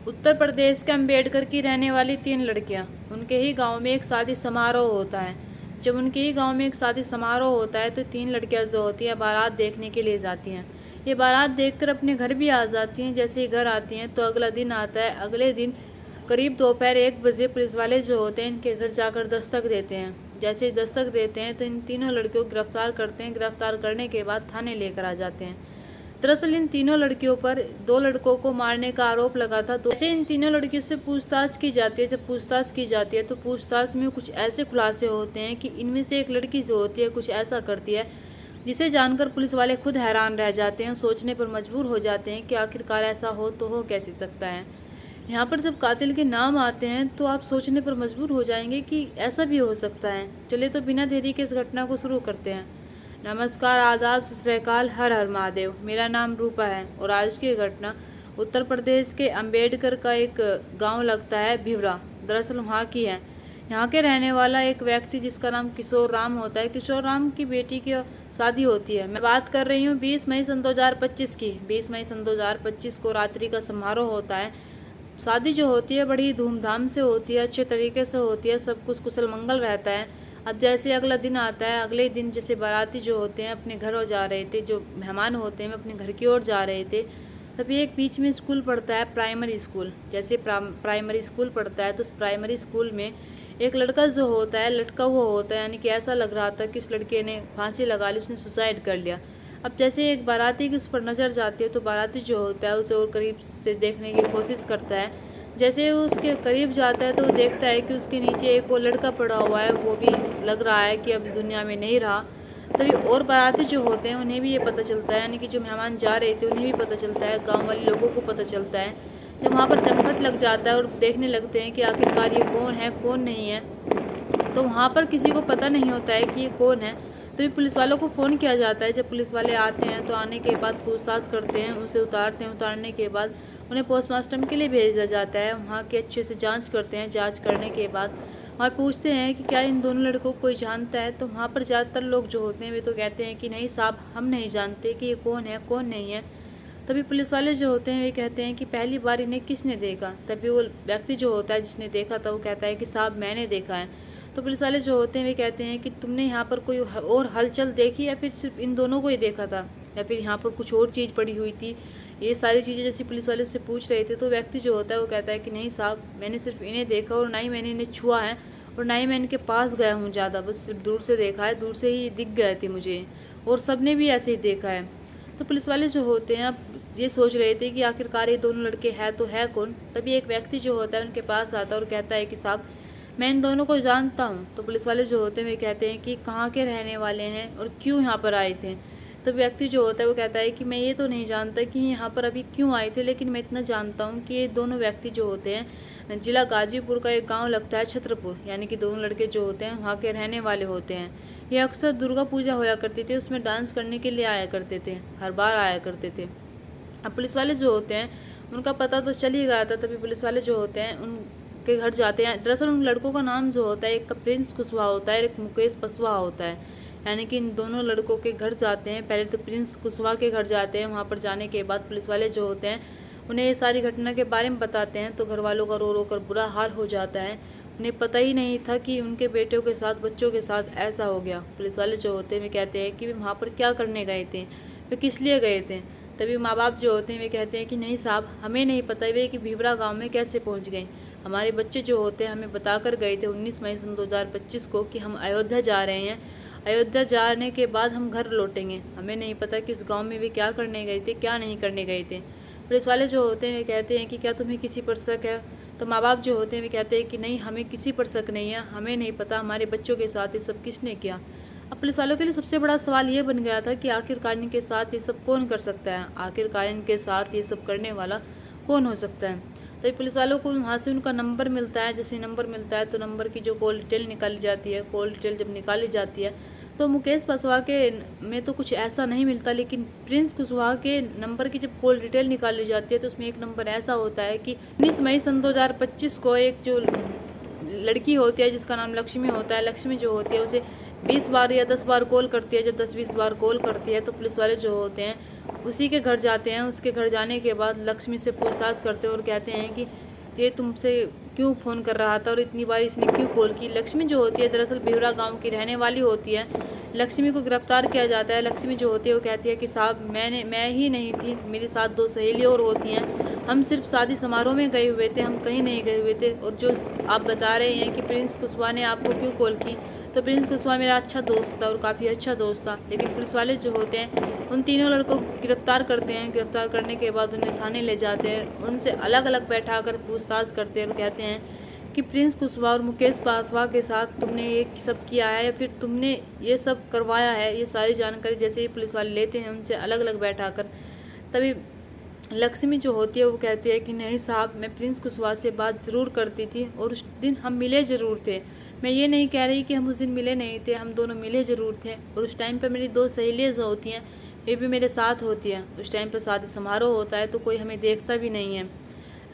उत्तर प्रदेश के अम्बेडकर की रहने वाली 3 लड़कियां, उनके ही गांव में एक शादी समारोह होता है। जब उनके ही गांव में एक शादी समारोह होता है तो 3 लड़कियां जो होती हैं बारात देखने के लिए जाती हैं। ये बारात देखकर अपने घर भी आ जाती हैं। जैसे ही घर आती हैं तो अगला दिन आता है। अगले दिन करीब दोपहर 1 बजे पुलिस वाले जो होते हैं इनके घर जाकर दस्तक देते हैं। जैसे ही दस्तक देते हैं तो इन तीनों लड़कियों को गिरफ्तार करते हैं। गिरफ्तार करने के बाद थाने लेकर आ जाते हैं। दरअसल इन तीनों लड़कियों पर 2 लड़कों को मारने का आरोप लगा था। तो ऐसे इन तीनों लड़कियों से पूछताछ की जाती है। जब पूछताछ की जाती है तो पूछताछ में कुछ ऐसे खुलासे होते हैं कि इनमें से एक लड़की जो होती है कुछ ऐसा करती है जिसे जानकर पुलिस वाले खुद हैरान रह जाते हैं। सोचने पर मजबूर हो जाते हैं कि आखिरकार ऐसा हो तो हो कैसे सकता है। यहाँ पर जब कातिल के नाम आते हैं तो आप सोचने पर मजबूर हो जाएंगे कि ऐसा भी हो सकता है। चलिए तो बिना देरी के इस घटना को शुरू करते हैं। नमस्कार, आदाब, सत श्री अकाल, हर हर महादेव। मेरा नाम रूपा है और आज की घटना उत्तर प्रदेश के अम्बेडकर का एक गांव लगता है भिवरा, दरअसल वहाँ की है। यहाँ के रहने वाला एक व्यक्ति जिसका नाम किशोर राम होता है। किशोर राम की बेटी की शादी होती है। मैं बात कर रही हूँ 20 मई सन 2025 की। 20 मई सन 2025 को रात्रि का समारोह होता है। शादी जो होती है बड़ी धूमधाम से होती है, अच्छे तरीके से होती है, सब कुछ कुशल मंगल रहता है। अब जैसे अगला दिन आता है, अगले दिन जैसे बाराती जो होते हैं अपने घर हो जा रहे थे, जो मेहमान होते हैं अपने घर की ओर जा रहे थे, तभी एक बीच में स्कूल पड़ता है, प्राइमरी स्कूल। जैसे प्राइमरी स्कूल पड़ता है तो उस प्राइमरी स्कूल में एक लड़का जो होता है लटका हुआ होता है, यानी कि ऐसा लग रहा था कि उस लड़के ने फांसी लगा ली, उसने सुसाइड कर लिया। अब जैसे एक बाराती की उस पर नज़र जाती है तो बाराती जो होता है उसे और करीब से देखने की कोशिश करता है। जैसे वो उसके करीब जाता है तो वो देखता है कि उसके नीचे एक और लड़का पड़ा हुआ है, वो भी लग रहा है कि अब इस दुनिया में नहीं रहा। तभी और बाराती जो होते हैं उन्हें भी ये पता चलता है, यानी कि जो मेहमान जा रहे थे उन्हें भी पता चलता है, गाँव वाले लोगों को पता चलता है। जब वहाँ पर जमघट लग जाता है और देखने लगते हैं कि आखिरकार ये कौन है कौन नहीं है, तो वहाँ पर किसी को पता नहीं होता है कि ये कौन है। तो ये पुलिस वालों को फ़ोन किया जाता है। जब पुलिस वाले आते हैं तो आने के बाद पूछताछ करते हैं, उसे उतारते हैं। उतारने के बाद उन्हें पोस्टमार्टम के लिए भेज दिया जाता है। वहाँ की अच्छे से जांच करते हैं। जांच करने के बाद और पूछते हैं कि क्या इन दोनों लड़कों को कोई जानता है। तो वहाँ पर ज़्यादातर लोग जो होते हैं वे तो कहते हैं कि नहीं साहब, हम नहीं जानते कि ये कौन है कौन नहीं है। तभी पुलिस वाले जो होते हैं वे कहते हैं कि पहली बार इन्हें किसने देखा। तभी वो व्यक्ति जो होता है जिसने देखा था वो कहता है कि साहब मैंने देखा है। तो पुलिस वाले जो होते हैं वे कहते हैं कि तुमने यहाँ पर कोई और हलचल देखी या फिर सिर्फ इन दोनों को ही देखा था, या फिर यहाँ पर कुछ और चीज़ पड़ी हुई थी। ये सारी चीज़ें जैसे पुलिस वाले उससे पूछ रहे थे तो व्यक्ति जो होता है वो कहता है कि नहीं साहब, मैंने सिर्फ इन्हें देखा और ना ही मैंने इन्हें छुआ है और ना ही मैं इनके पास गया हूँ ज़्यादा, बस सिर्फ दूर से देखा है, दूर से ही दिख गए थे मुझे और सबने भी ऐसे ही देखा है। तो पुलिस वाले जो होते हैं अब ये सोच रहे थे कि आखिरकार ये दोनों लड़के हैं तो है कौन। तभी एक व्यक्ति जो होता है उनके पास आता है और कहता है कि साहब मैं इन दोनों को जानता हूँ। तो पुलिस वाले जो होते हैं वे कहते हैं कि कहाँ के रहने वाले हैं और क्यों यहाँ पर आए थे। तो व्यक्ति जो होता है वो कहता है कि मैं ये तो नहीं जानता कि यहाँ पर अभी क्यों आए थे, लेकिन मैं इतना जानता हूँ कि ये दोनों व्यक्ति जो होते हैं जिला गाजीपुर का एक गांव लगता है छतरपुर, यानी कि दोनों लड़के जो होते हैं वहाँ के रहने वाले होते हैं। ये अक्सर दुर्गा पूजा होया करती थी, उसमें डांस करने के लिए आया करते थे, हर बार आया करते थे। अब पुलिस वाले जो होते हैं उनका पता तो चल ही गया था। तभी पुलिस वाले जो होते हैं उनके घर जाते हैं। दरअसल उन लड़कों का नाम जो होता है एक का प्रिंस कुशवाहा होता है, एक मुकेश पसवाहा होता है, यानी कि इन दोनों लड़कों के घर जाते हैं। पहले तो प्रिंस कुशवाहा के घर जाते हैं। वहाँ पर जाने के बाद पुलिस वाले जो होते हैं उन्हें ये सारी घटना के बारे में बताते हैं। तो घर वालों का रो रो कर बुरा हाल हो जाता है। उन्हें पता ही नहीं था कि उनके बेटों के साथ बच्चों के साथ ऐसा हो गया। पुलिस वाले जो होते हैं वे कहते हैं कि वे वहाँ पर क्या करने गए थे, वे किस लिए गए थे। तभी माँ बाप जो होते हैं वे कहते हैं कि नहीं साहब, हमें नहीं पता वे कि भिवरा गांव में कैसे पहुंच गए। हमारे बच्चे जो होते हैं हमें बताकर गए थे 19 मई सन 2025 को कि हम अयोध्या जा रहे हैं, अयोध्या जाने के बाद हम घर लौटेंगे। हमें नहीं पता कि उस गांव में वे क्या करने गए थे क्या नहीं करने गए थे। पुलिस वाले जो होते हैं वे कहते हैं कि क्या तुम्हें किसी पर शक है। तो माँ बाप जो होते हैं वे कहते हैं कि नहीं, हमें किसी पर शक नहीं है, हमें नहीं पता हमारे बच्चों के साथ ये सब किसने किया। अब पुलिस वालों के लिए सबसे बड़ा सवाल ये बन गया था कि आखिरकार इनके साथ ये सब कौन कर सकता है, आखिरकार इनके साथ ये सब करने वाला कौन हो सकता है। तो पुलिस वालों को वहाँ से उनका नंबर मिलता है। जैसे नंबर मिलता है तो नंबर की जो कॉल डिटेल निकाली जाती है, कॉल डिटेल जब निकाली जाती है तो मुकेश पसवा के में तो कुछ ऐसा नहीं मिलता, लेकिन प्रिंस कुशवाहा के नंबर की जब कॉल डिटेल निकाली जाती है तो उसमें एक नंबर ऐसा होता है कि 19 मई सन 2025 को एक जो लड़की होती है जिसका नाम लक्ष्मी होता है, लक्ष्मी जो होती है उसे 20 बार या 10 बार कॉल करती है। जब 10-20 बार कॉल करती है तो पुलिस वाले जो होते हैं उसी के घर जाते हैं। उसके घर जाने के बाद लक्ष्मी से पूछताछ करते हैं और कहते हैं कि ये तुमसे क्यों फ़ोन कर रहा था और इतनी बार इसने क्यों कॉल की। लक्ष्मी जो होती है दरअसल बिहुरा गांव की रहने वाली होती है। लक्ष्मी को गिरफ्तार किया जाता है। लक्ष्मी जो होती है वो कहती है कि साहब मैं ही नहीं थी, मेरे साथ 2 सहेली और होती हैं। हम सिर्फ शादी समारोह में गए हुए थे, हम कहीं नहीं गए हुए थे। और जो आप बता रहे हैं कि प्रिंस कुशवाहा ने आपको क्यों कॉल की, तो प्रिंस कुशवाहा मेरा अच्छा दोस्त था और काफ़ी अच्छा दोस्त था। लेकिन पुलिस वाले जो होते हैं उन तीनों लड़कों को गिरफ्तार करते हैं। गिरफ्तार करने के बाद उन्हें थाने ले जाते हैं। उनसे अलग अलग बैठा कर पूछताछ करते हैं और कहते हैं कि प्रिंस कुशवाहा और मुकेश पासवान के साथ तुमने ये सब किया है या फिर तुमने ये सब करवाया है। ये सारी जानकारी जैसे ही पुलिस वाले लेते हैं उनसे अलग अलग बैठा कर, तभी लक्ष्मी जो होती है वो कहती है कि नहीं साहब, मैं प्रिंस कुशवाहा से बात ज़रूर करती थी और उस दिन हम मिले ज़रूर थे। मैं ये नहीं कह रही कि हम उस दिन मिले नहीं थे, हम दोनों मिले ज़रूर थे। और उस टाइम पर मेरी 2 सहेलियाँ जो होती हैं वे भी मेरे साथ होती हैं। उस टाइम पर शादी समारोह होता है तो कोई हमें देखता भी नहीं है।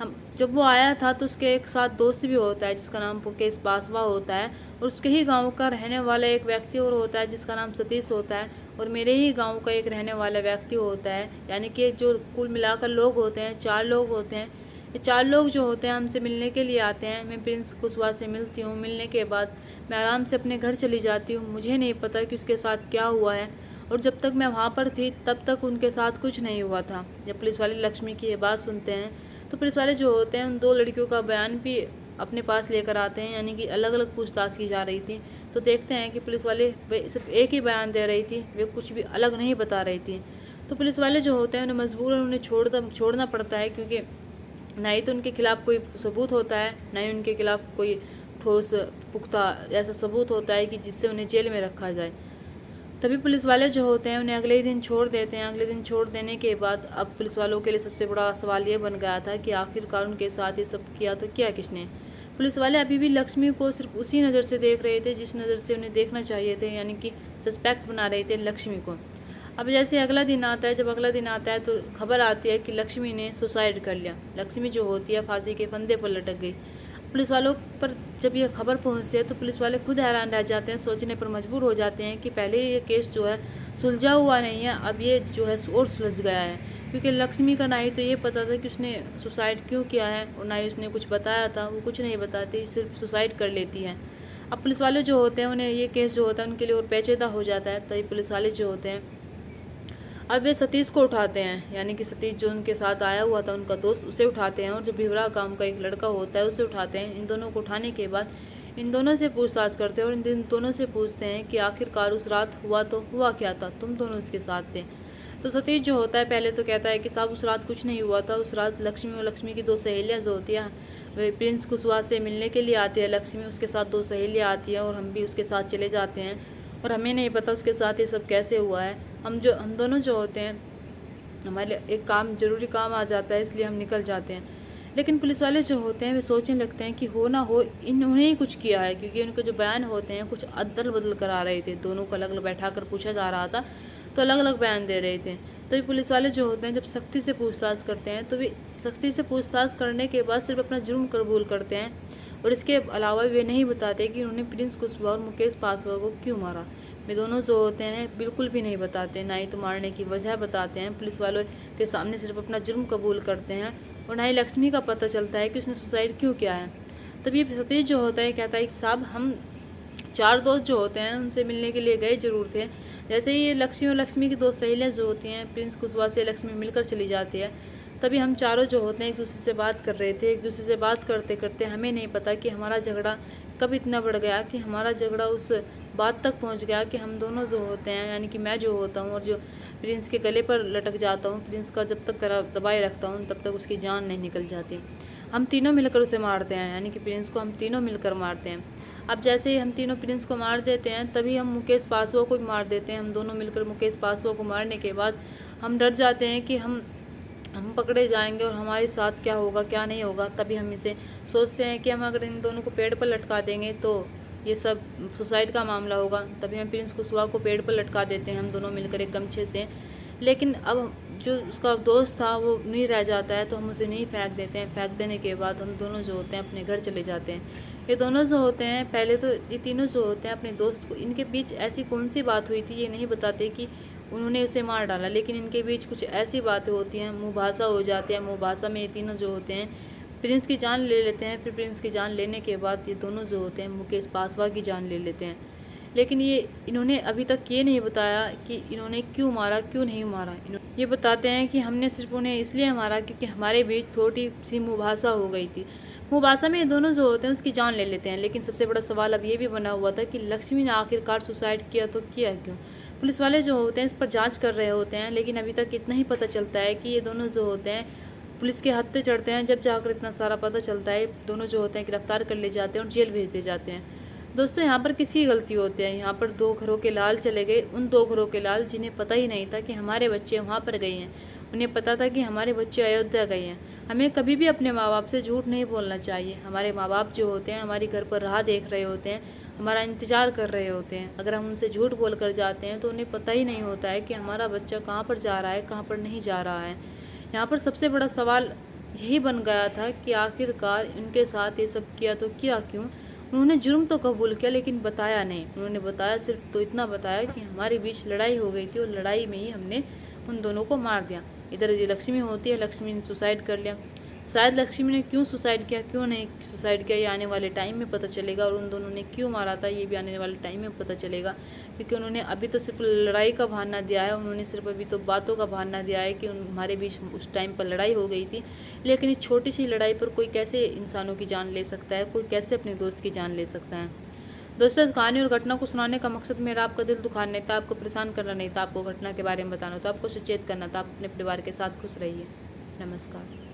हम जब वो आया था तो उसके एक साथ दोस्त भी होता है जिसका नाम मुकेश पासवान होता है, और उसके ही गांव का रहने वाला एक व्यक्ति और होता है जिसका नाम सतीश होता है, और मेरे ही गांव का एक रहने वाला व्यक्ति होता है। यानी कि जो कुल मिलाकर लोग होते हैं 4 लोग होते हैं। ये 4 लोग जो होते हैं हमसे मिलने के लिए आते हैं। मैं प्रिंस कुशवाहा से मिलती हूँ। मिलने के बाद मैं आराम से अपने घर चली जाती हूँ। मुझे नहीं पता कि उसके साथ क्या हुआ है, और जब तक मैं वहाँ पर थी तब तक उनके साथ कुछ नहीं हुआ था। जब पुलिस वाले लक्ष्मी की ये बात सुनते हैं तो पुलिस वाले जो होते हैं उन 2 लड़कियों का बयान भी अपने पास लेकर आते हैं। यानी कि अलग अलग पूछताछ की जा रही थी, तो देखते हैं कि पुलिस वाले सिर्फ एक ही बयान दे रही थी, वे कुछ भी अलग नहीं बता रही थी। तो पुलिस वाले जो होते हैं उन्हें मजबूरन उन्हें छोड़ना पड़ता है, क्योंकि ना ही तो उनके खिलाफ़ कोई सबूत होता है, ना ही उनके खिलाफ़ कोई ठोस पुख्ता ऐसा सबूत होता है कि जिससे उन्हें जेल में रखा जाए। तभी पुलिस वाले जो होते हैं उन्हें अगले ही दिन छोड़ देते हैं। अगले दिन छोड़ देने के बाद अब पुलिस वालों के लिए सबसे बड़ा सवाल ये बन गया था कि आखिरकार उनके साथ ये सब किया तो किया किसने। पुलिस वाले अभी भी लक्ष्मी को सिर्फ उसी नज़र से देख रहे थे जिस नज़र से उन्हें देखना चाहिए थे, यानी कि सस्पेक्ट बना रहे थे लक्ष्मी को। अब जैसे अगला दिन आता है, जब अगला दिन आता है तो खबर आती है कि लक्ष्मी ने सुसाइड कर लिया। लक्ष्मी जो होती है फांसी के फंदे पर लटक गई। पुलिस वालों पर जब यह खबर पहुंचती है तो पुलिस वाले खुद हैरान रह जाते हैं, सोचने पर मजबूर हो जाते हैं कि पहले ये केस जो है सुलझा हुआ नहीं है, अब ये जो है और सुलझ गया है। क्योंकि लक्ष्मी का ना ही तो ये पता था कि उसने सुसाइड क्यों किया है और ना ही उसने कुछ बताया था। वो कुछ नहीं बताती, सिर्फ सुसाइड कर लेती है। अब पुलिस वाले जो होते हैं उन्हें ये केस जो होता है उनके लिए और पेचीदा हो जाता है। तभी पुलिस वाले जो होते हैं अब वे सतीश को उठाते हैं, यानी कि सतीश जो उनके साथ आया हुआ था उनका दोस्त, उसे उठाते हैं, और जो बिहुरा गांव का एक लड़का होता है उसे उठाते हैं। इन दोनों को उठाने के बाद इन दोनों से पूछताछ करते हैं और इन दोनों से पूछते हैं कि आखिरकार उस रात हुआ तो हुआ क्या था, तुम दोनों उसके साथ थे। तो सतीश जो होता है पहले तो कहता है कि साहब उस रात कुछ नहीं हुआ था। उस रात लक्ष्मी और लक्ष्मी की 2 सहेलियाँ जो होती हैं वे प्रिंस कुशवाहा से मिलने के लिए आती है। लक्ष्मी उसके साथ 2 सहेलियाँ आती हैं और हम भी उसके साथ चले जाते हैं, और हमें नहीं पता उसके साथ ये सब कैसे हुआ है। हम दोनों जो होते हैं हमारे एक ज़रूरी काम आ जाता है, इसलिए हम निकल जाते हैं। लेकिन पुलिस वाले जो होते हैं वे सोचने लगते हैं कि हो ना हो इन्होंने ही कुछ किया है, क्योंकि उनके जो बयान होते हैं कुछ अदल बदल करा रहे थे। दोनों को अलग अलग बैठा कर पूछा जा रहा था तो अलग अलग बयान दे रहे थे। तभी पुलिस वाले जो होते हैं जब सख्ती से पूछताछ करते हैं तो वे सख्ती से पूछताछ करने के बाद सिर्फ अपना जुर्म कबूल करते हैं, और इसके अलावा वे नहीं बताते कि उन्होंने प्रिंस कुशवाहा और मुकेश पासवान को क्यों मारा। वे दोनों जो होते हैं बिल्कुल भी नहीं बताते, ना ही तो मारने की वजह बताते हैं। पुलिस वालों के सामने सिर्फ अपना जुर्म कबूल करते हैं, और ना ही लक्ष्मी का पता चलता है कि उसने सुसाइड क्यों किया है। तभी सतीश जो होता है कहता है कि साहब हम 4 दोस्त जो होते हैं उनसे मिलने के लिए गए जरूर थे। जैसे ही लक्ष्मी और लक्ष्मी की 2 सहेलियाँ जो होती हैं प्रिंस कुशवाहा से लक्ष्मी मिलकर चली जाती है, तभी हम चारों जो होते हैं एक दूसरे से बात कर रहे थे। एक दूसरे से बात करते करते हमें नहीं पता कि हमारा झगड़ा कब इतना बढ़ गया कि हमारा झगड़ा उस बात तक पहुंच गया कि हम दोनों जो होते हैं, यानी कि मैं जो होता हूं और जो प्रिंस के गले पर लटक जाता हूं, प्रिंस का जब तक गला दबाए रखता हूं तब तक उसकी जान नहीं निकल जाती। हम तीनों मिलकर उसे मारते हैं, यानी कि प्रिंस को हम तीनों मिलकर मारते हैं। अब जैसे ही हम तीनों प्रिंस को मार देते हैं तभी हम मुकेश पासवान को भी मार देते हैं। हम दोनों मिलकर मुकेश पासवान को मारने के बाद हम डर जाते हैं कि हम पकड़े जाएंगे और हमारे साथ क्या होगा क्या नहीं होगा। तभी हम इसे सोचते हैं कि हम अगर इन दोनों को पेड़ पर लटका देंगे तो ये सब सुसाइड का मामला होगा। तभी हम प्रिंस कुशवाहा को पेड़ पर लटका देते हैं हम दोनों मिलकर एक गमछे से। लेकिन अब जो उसका दोस्त था वो नहीं रह जाता है तो हम उसे नहीं फेंक देते हैं। फेंक देने के बाद हम दोनों जो होते हैं अपने घर चले जाते हैं। ये दोनों जो होते हैं पहले तो ये तीनों जो होते हैं अपने दोस्त को, इनके बीच ऐसी कौन सी बात हुई थी ये नहीं बताते कि उन्होंने उसे मार डाला। लेकिन इनके बीच कुछ ऐसी बातें होती हैं, मुभासा हो जाती है। मुभासा में ये तीनों जो होते हैं प्रिंस की जान ले लेते हैं। फिर प्रिंस की जान लेने के बाद ये दोनों जो होते हैं मुकेश पासवा की जान ले लेते हैं। लेकिन इन्होंने अभी तक ये नहीं बताया कि इन्होंने क्यों मारा, क्यों नहीं मारा। ये बताते हैं कि हमने सिर्फ उन्हें इसलिए मारा क्योंकि हमारे बीच थोड़ी सी मुभासा हो गई थी। मुभासा में ये दोनों जो होते हैं उसकी जान ले लेते हैं। लेकिन सबसे बड़ा सवाल अब ये भी बना हुआ था कि लक्ष्मी ने आखिरकार सुसाइड किया तो किया क्यों। पुलिस वाले जो होते हैं इस पर जांच कर रहे होते हैं, लेकिन अभी तक इतना ही पता चलता है कि ये दोनों जो होते हैं पुलिस के हत्थे चढ़ते हैं। जब जाकर इतना सारा पता चलता है, दोनों जो होते हैं गिरफ्तार कर ले जाते हैं और जेल भेज दिए जाते हैं। दोस्तों, यहाँ पर किसकी गलती होती है? यहाँ पर 2 घरों के लाल चले गए, उन 2 घरों के लाल जिन्हें पता ही नहीं था कि हमारे बच्चे वहाँ पर गए हैं। उन्हें पता था कि हमारे बच्चे अयोध्या गए हैं। हमें कभी भी अपने माँ बाप से झूठ नहीं बोलना चाहिए। हमारे माँ बाप जो होते हैं हमारी घर पर राह देख रहे होते हैं, हमारा इंतज़ार कर रहे होते हैं। अगर हम उनसे झूठ बोल कर जाते हैं तो उन्हें पता ही नहीं होता है कि हमारा बच्चा कहाँ पर जा रहा है, कहाँ पर नहीं जा रहा है। यहाँ पर सबसे बड़ा सवाल यही बन गया था कि आखिरकार इनके साथ ये सब किया तो किया क्यों। उन्होंने जुर्म तो कबूल किया लेकिन बताया नहीं। उन्होंने बताया सिर्फ तो इतना बताया कि हमारे बीच लड़ाई हो गई थी और लड़ाई में ही हमने उन दोनों को मार दिया। इधर ये लक्ष्मी होती है, लक्ष्मी ने सुसाइड कर लिया। शायद लक्ष्मी ने क्यों सुसाइड किया, क्यों नहीं सुसाइड किया, ये आने वाले टाइम में पता चलेगा। और उन दोनों ने क्यों मारा था ये भी आने वाले टाइम में पता चलेगा, क्योंकि उन्होंने अभी तो सिर्फ लड़ाई का बहाना दिया है। उन्होंने सिर्फ अभी तो बातों का बहाना दिया है कि हमारे बीच उस टाइम पर लड़ाई हो गई थी। लेकिन इस छोटी सी लड़ाई पर कोई कैसे इंसानों की जान ले सकता है, कोई कैसे अपने दोस्त की जान ले सकता है। दोस्तों, इस कहानी और घटना को सुनाने का मकसद मेरा आपका दिल दुखाना नहीं था, आपको परेशान करना नहीं था, आपको घटना के बारे में बताना था, आपको सचेत करना था। आप अपने परिवार के साथ खुश रहिए। नमस्कार।